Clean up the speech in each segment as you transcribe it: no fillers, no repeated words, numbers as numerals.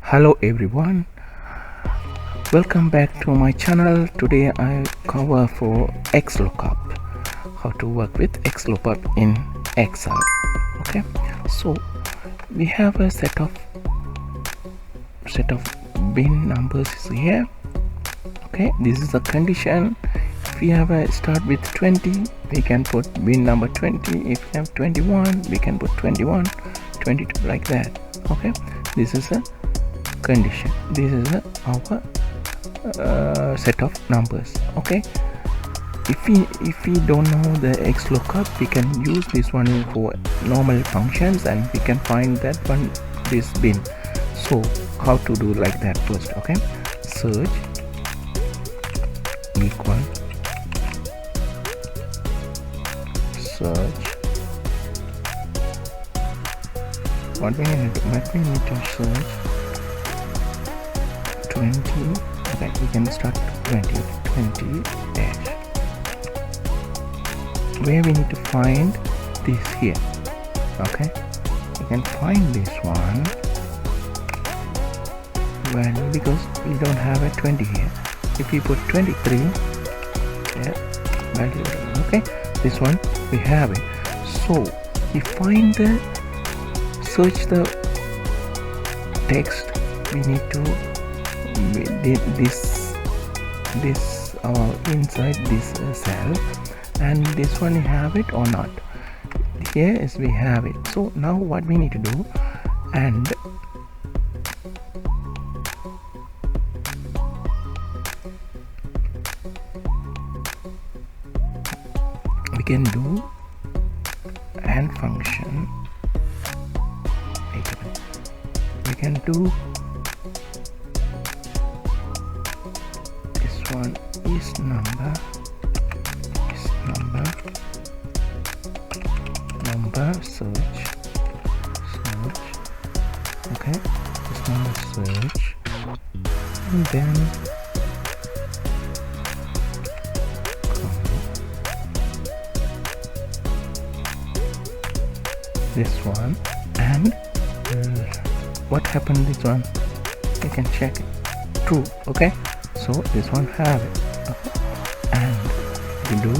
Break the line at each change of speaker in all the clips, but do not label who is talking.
Hello everyone, welcome back to my channel. Today I cover for XLOOKUP, how to work with XLOOKUP in Excel. Okay, so we have a set of bin numbers here. Okay, this is a condition. If we have a start with 20, we can put bin number 20. If we have 21, we can put 21, 22, like that. Okay, this is a condition. This is our set of numbers. Okay, if we don't know the XLOOKUP, we can use this one for normal functions and we can find that one, this bin. So how to do like that first? Okay, search equal search. What we need to search 20. Okay, we can start 20 dash. Where we need to find this here. Okay, we can find this one value because we don't have a 20 here. If we put 23, yeah, value. Okay, this one we have it. So we find the search the text. We need to this inside this cell, and this one you have it or not. Here is we have it. So now what we need to do, and we can do and function. We can do this one is number search. Okay, this number search, and then this one, and what happened this one, you can check it true. Okay, so this one have it. And we do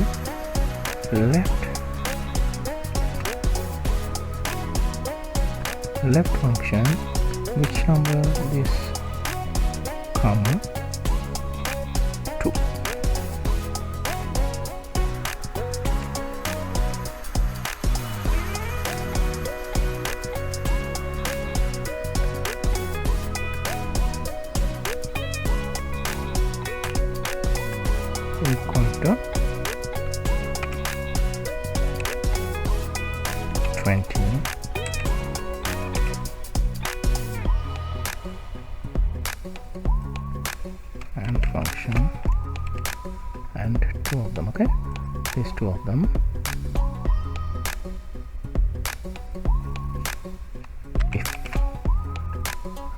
left function, which number this, comma 2. Equal to 20 and function and 2 of them. Okay, these 2 of them. If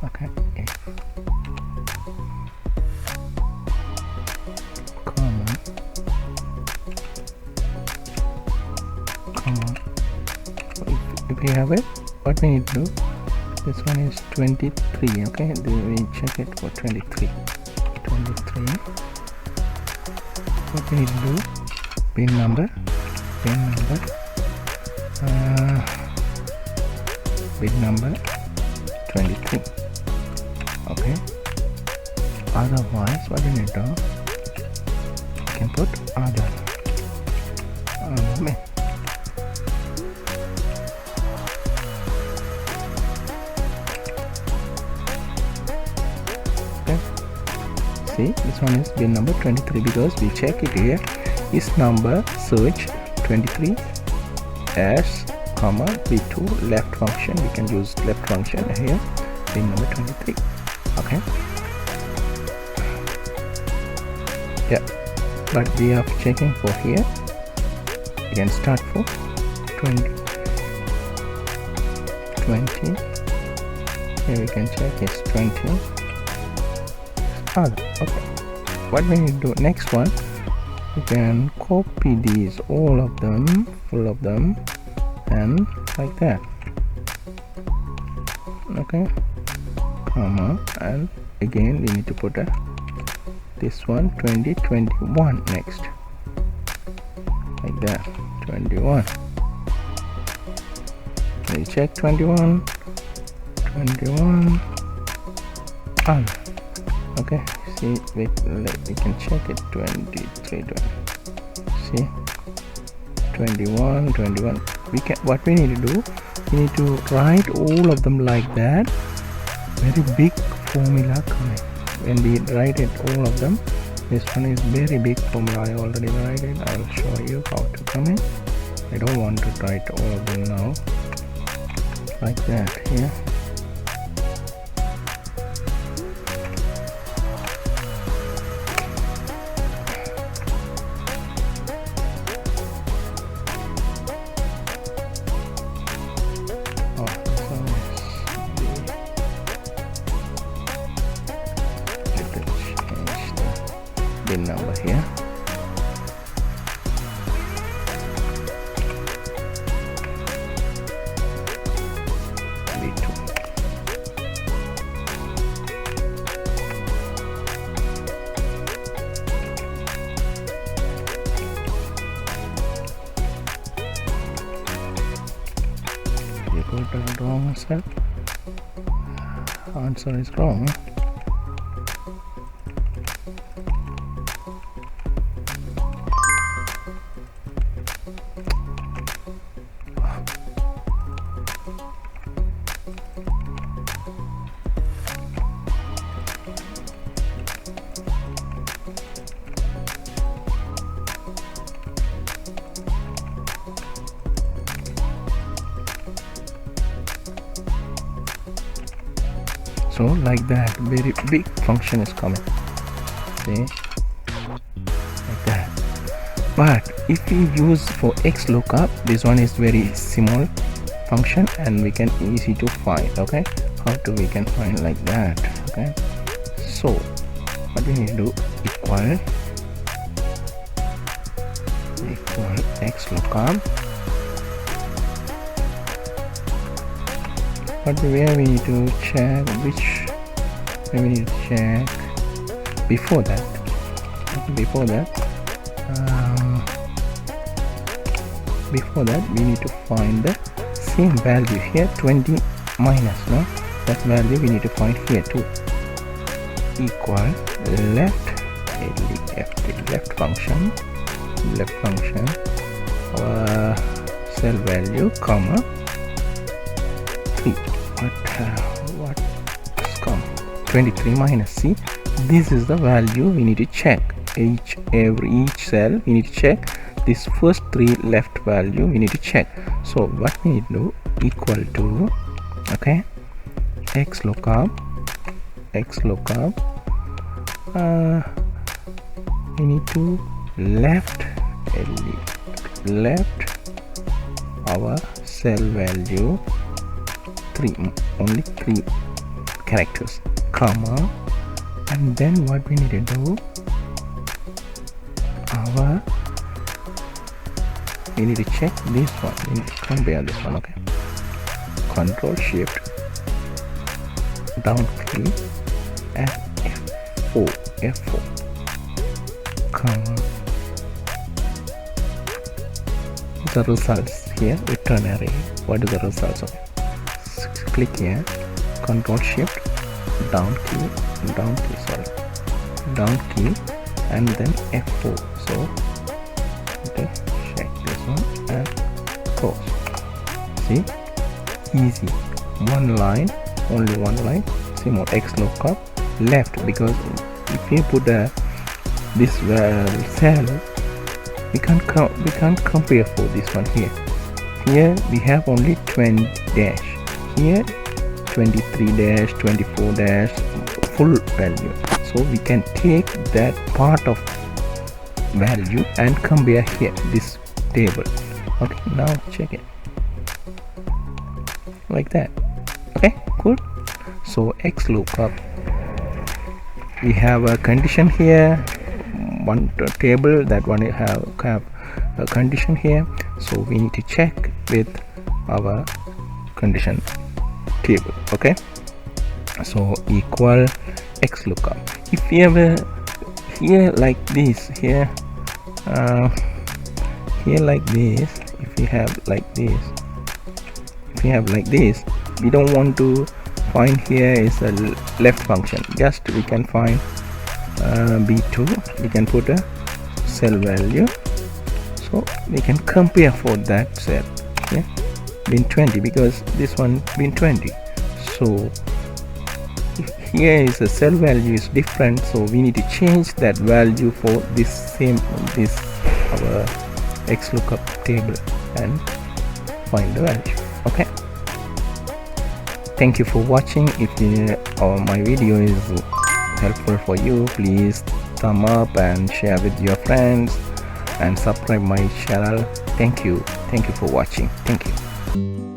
okay, if comma if we have it, what we need to do, this one is 23. Okay, we check it for 23. What we need to do, bin number bin number 23. Okay, otherwise what we need to do, we can put other see, this one is bin number 23 because we check it here is number search 23 as comma b2 left function. We can use left function here, bin number 23. Okay, yeah, but we are checking for here. We can start for 20 here. We can check is 20. Okay, what we need to do next one, we can copy these all of them, full of them, and like that. Okay, comma, and again we need to put this one 2021 next, like that. 21. We check 21. Okay, see, we can check it. 23, 20. See, 21. We can, what we need to do, we need to write all of them like that. Very big formula coming. When we write it all of them, this one is very big formula. I already write it. I will show you how to come in. I don't want to write all of them now, like that here. Bin number here. B2. You got the wrong answer. Answer is wrong. So like that, very big function is coming. See, like that. But if we use for XLOOKUP, this one is very small function and we can easy to find. Okay, how to we can find like that. Okay, so what we need to do, equal XLOOKUP. But where we need to check, where we need to check before that we need to find the same value here, 20 minus, no, that value we need to find here too. Equal left function cell value, comma 3. What's come? 23 minus. See, this is the value we need to check. Each cell we need to check. This first 3 left value we need to check. So what we need to do, equal to, okay, XLOOKUP. We need to left our cell value 3, only 3 characters, comma, and then what we need to do, we need to check this one, we need to compare this one. Okay, Control Shift down key and F4, comma, the results here, return array. What is the results? Okay, click here, Control Shift down key, and then F4. So okay, check this one and close. See, easy, one line, only one line. See, more XLOOKUP left, because if you put this cell, we can't compare for this one here. Here we have only 20 dash. Here 23 dash, 24 dash, full value. So we can take that part of value and compare here, this table. Okay, now check it like that. Okay, cool. So XLOOKUP, we have a condition here, one table, that one have a condition here, so we need to check with our condition table. Okay, So equal XLOOKUP. If we have a here like this, here like this, if we have like this, we don't want to find here is a left function, just we can find b2, we can put a cell value, so we can compare for that cell. Okay, bin 20, because this one bin 20, so here is a cell value is different, so we need to change that value for this our XLOOKUP table and find the value. Okay, thank you for watching. If my video is helpful for you, please thumb up and share with your friends and subscribe my channel. Thank you for watching. Thank you.